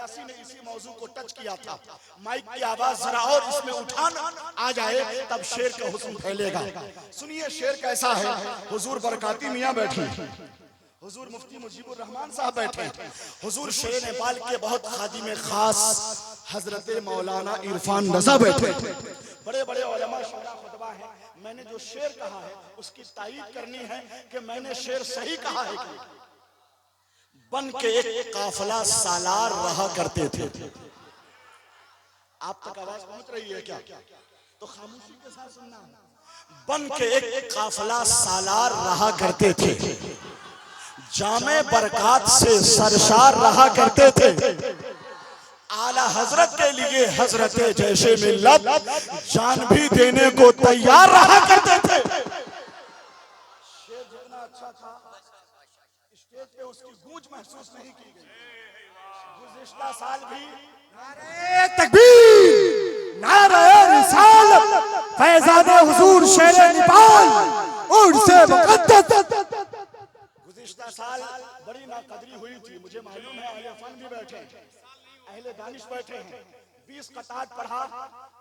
बयासी ने इसी मौजू को टच किया था। माइक की आवाज जरा और इसमें उठान आ जाए तब शेर का हुस्न फैलेगा। सुनिए शेर कैसा है। हुजूर बरकाती मियाँ बैठी, हुजूर मुफ्ती मुजीबुर रहमान साहब बैठे, हुजूर शेर नेपाल के बहुत खादिम खास हजरत मौलाना इरफान रजा बैठे, बड़े बड़े उलमा शारा खुतबा हैं। मैंने जो शेर कहा है उसकी तायीद करनी है कि मैंने शेर सही कहा है। बन के एक काफिला सालार रहा करते थे। आप तक आवाज पहुंच रही है क्या? तो खामोशी के साथ सुनना। बन के एक काफिला सालार रहा करते थे, जामे बरकात से सरशार रहा करते थे, आला हजरत के लिए हजरत जैसे मिल्लत जान भी देने को तैयार रहा करते थे। शेर जितना अच्छा था स्टेज पे उसकी गूंज महसूस नहीं की गई। गुज़िश्ता साल भी नारे तकबीर, नारे रिसालत, फैज़ाने हुजूर शेर नेपाल उनसे मुक़द्दस। गुज़िश्ता साल बड़ी नाकदरी हुई थी, मुझे मालूम है। अहले फन भी बैठे हैं, अहले दानिश बैठे हैं। 20 कतार पढ़ा,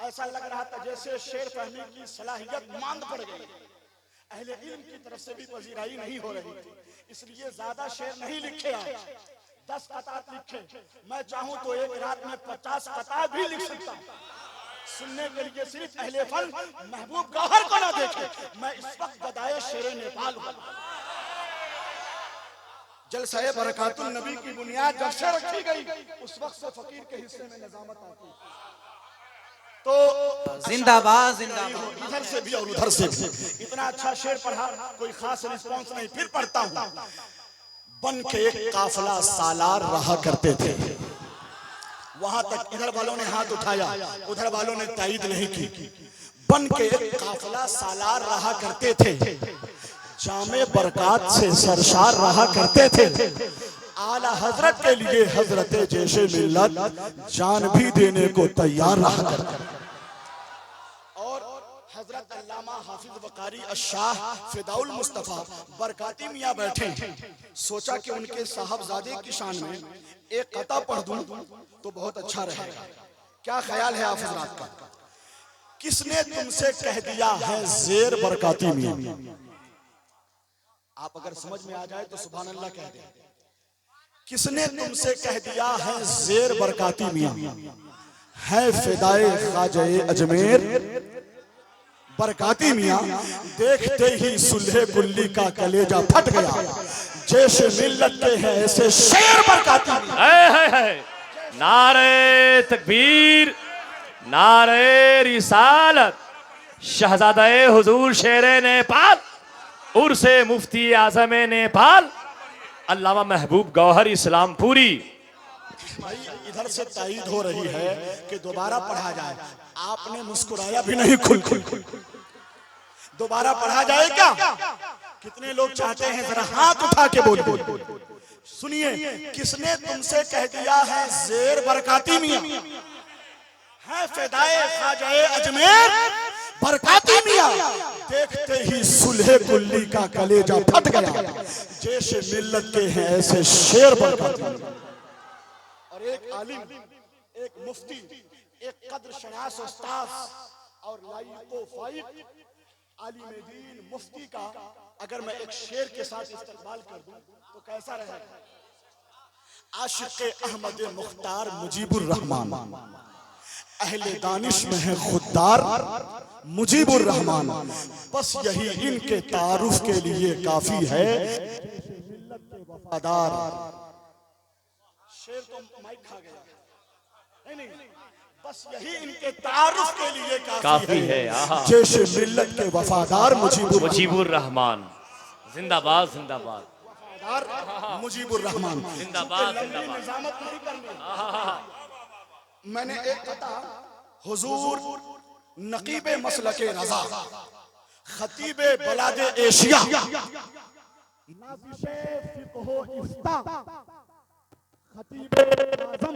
ऐसा लग रहा था जैसे शेर पढ़ने की सलाहियत मांद पड़ गई। अहले इल्म की तरफ से भी पजीराई नहीं हो रही थी, इसलिए ज्यादा शेर नहीं लिखे आज, 10 कतार लिखे। मैं चाहूं तो एक रात में 50 कतार भी लिख सकता हूं। सुनने के लिए सिर्फ अहले फन महबूब गौहर को ना देखे। मैं इस वक्त गदाए शेर नेपाल हूं। जलसाए बरकातुन नबी की बुनियाद जब से रखी गई उस वक्त से फकीर के हिस्से में निजामत आती। तो जिंदाबाद जिंदाबाद, इधर से भी और उधर से भी। इतना अच्छा शेर पढ़ा, कोई खास रिस्पांस नहीं, फिर पढ़ता हूं। बन के एक काफिला सालार रहा करते थे। वहां तक इधर वालों ने हाथ उठाया, उधर वालों ने तायीद नहीं की। बन के एक काफिला सालार रहा करते थे, जामे बरकात से सरशार रहा करते थे, आला हजरत के लिए हजरत जैसे मिल्लत जान भी देने को तैयार रहा करते। और हजरत अल्लामा हाफिज वकारी अशाह फिदाउल मुस्तफा बरकाती मियाँ बैठे। सोचा कि उनके साहबजादे की शान में एक कता पढ़ दूं तो बहुत अच्छा रहेगा। क्या ख्याल है आप हजरात का? किसने तुमसे कह दिया है जेर बरकाती मियाँ? आप अगर समझ में आ जाए तो सुभान अल्लाह कह दें। किसने तुमसे कह दिया है जेर बरकाती मियाँ है फिदाए ख्वाजे अजमेर? बरकाती मियाँ देखते ही सुल्हे कुल्ली का कलेजा फट गया, जैसे मिल्लत के हैं ऐसे शेर बरकाती मियाँ। नारे तकबीर, नारे रिसालत, शहजादे हुजूर शेर नेपाल उर्से मुफ्ती आजम नेपाल अल्लामा महबूब गौहर इस्लामपुरी। भाई इधर से तायीद हो रही है कि दोबारा पढ़ा जाए। आपने मुस्कुराया भी नहीं खुल खुल। दोबारा पढ़ा जाए क्या? कितने लोग चाहते हैं? जरा हाथ उठा के बोल बोल। सुनिए, किसने तुमसे कह दिया है जेर बरकाती मियाँ है फिदाए ख्वाजे अजमेर? बरकाती मियाँ देखते ही सुल्हे कुल्ली का कलेजा फट गया, जैसे मिल्लत के हैं ऐसे शेर बरकाती। और एक आलिम, एक मुफ्ती, एक कद्र शनास उस्ताद और लाइको फाइक आलिम दीन मुफ्ती का अगर मैं एक शेर के साथ इस्तेमाल कर दूं तो कैसा रहेगा? आशिक़े अहमद मुख्तार मुजीबुर रहमान, अहले दानिश में है खुददार मुजीबुर रहमान, बस यही इनके तारुफ के लिए काफी है वफादार। शेर तो माइक खा गया। नहीं, बस यही इनके तारुफ के लिए काफी है, जैसे मिल्लत के वफादार मुजीबुर रहमान। जिंदाबाद जिंदाबाद, वफादार मुजीबुर रहमान जिंदाबाद जिंदाबाद। निजामत नहीं करनी। मैंने एक कथा हुजूर नकीबे मसलके रजा, खतीबे बलादे एशिया, नाज़िशे फ़िक़्ह इफ्ता, खतीबे आज़म,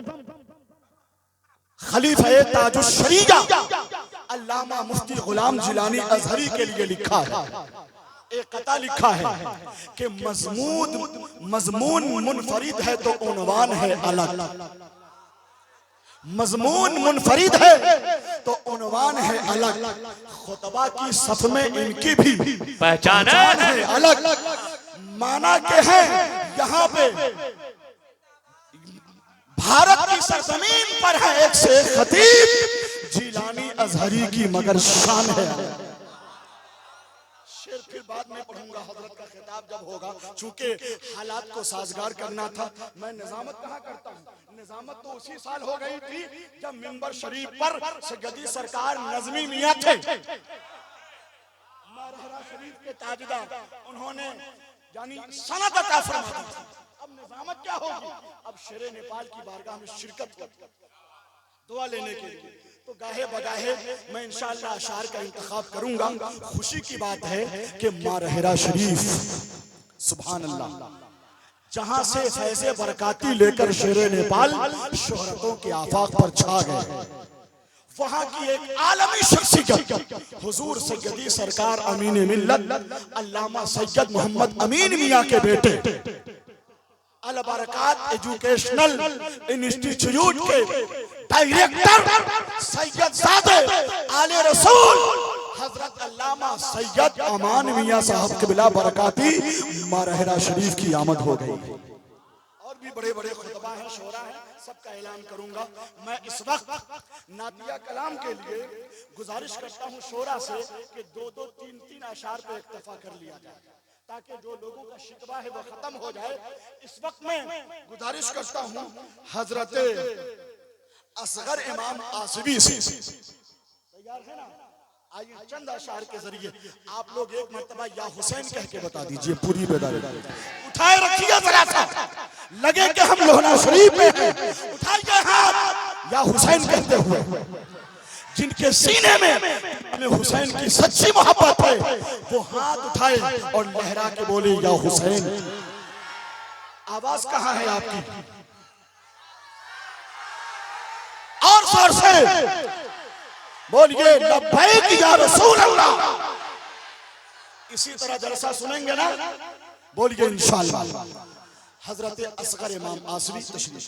खलीफे ताजुश शरीया अल्लामा मुफ्ती गुलाम जिलानी अज़हरी के लिए लिखा है। एक कथा लिखा है कि मज़मून मुनफरिद है तो उन्वान है अलग। मजमून मुनफरिद है तो उन्वान है अलग, खुतबा की सफ में इनकी भी पहचान है अलग। माना के हैं यहाँ पे भारत की सरजमीन पर है एक से एक खतीब, जिलानी अजहरी की मगर शान है। शेर फिर बाद में पढ़ूंगा, हजरत का खिताब जब होगा, चूंकि हालात को साजगार करना था। मैं निजामत कहाँ करता हूँ, निजामत तो उसी साल हो गई थी जब मिंबर शरीफ पर सैयदी सरकार नजमी मियां थे, मारहरा शरीफ के ताजदार, उन्होंने यानी सनद अता फरमा दी थी। अब निजामत क्या होगी, अब शेरे नेपाल की बारगाह में शिरकत कर दुआ लेने के लिए, तो गाहे बगाहे मैं इंशाअल्लाह अशार का इंतखाब करूंगा। खुशी की बात है कि मारहरा शरीफ सुभान अल्लाह, जहां से फैज़े बरकाती लेकर शेरे नेपाल शोहरतों के आफाक पर छा गए, वहां की एक आलमी शख्सियत हुजूर सैयदी सरकार अमीन मिल्लत अल्लामा सैयद मोहम्मद अमीन मियां के बेटे अल बरकात एजुकेशनल इंस्टीट्यूट के डायरेक्टर सैयद ज़ादे आले रसूल हजरत अल्लामा सैयद अमान मियां साहब के बिला बरकाती मारहरा शरीफ की आमद हो गई। और भी बड़े बड़े खुतबा हैं, शोरा हैं, सबका ऐलान करूंगा। मैं इस वक्त नातिया कलाम के लिए गुजारिश करता हूं शोरा से कि 2-2, 3-3 अशार पे इक्तफा कर लिया जाए, ताकि जो लोगों का शिकवा है वो खत्म हो जाए। इस वक्त मैं गुजारिश करता हूं हजरत असगर इमाम आसिफी से, तैयार है ना? आइए चंद अशार के जरिए आप लोग एक मर्तबा या हुसैन कह के बता दीजिए, पूरी बेदारी उठाए रखिए जरा सा, लगे कि हम लोहना शरीफ में हैं, उठाइए हाथ या हुसैन कहते हुए। जिनके सीने में हमें हुसैन की सच्ची मोहब्बत है वो हाथ उठाए और लहरा के बोले या हुसैन। आवाज कहाँ है आपकी? और जोर से बोलिए लब्बैक या रसूल अल्लाह। इसी तरह जलसा सुनेंगे ना, बोलिए इंशाअल्लाह। हजरत असगर इमाम आसिफी तशरीफ।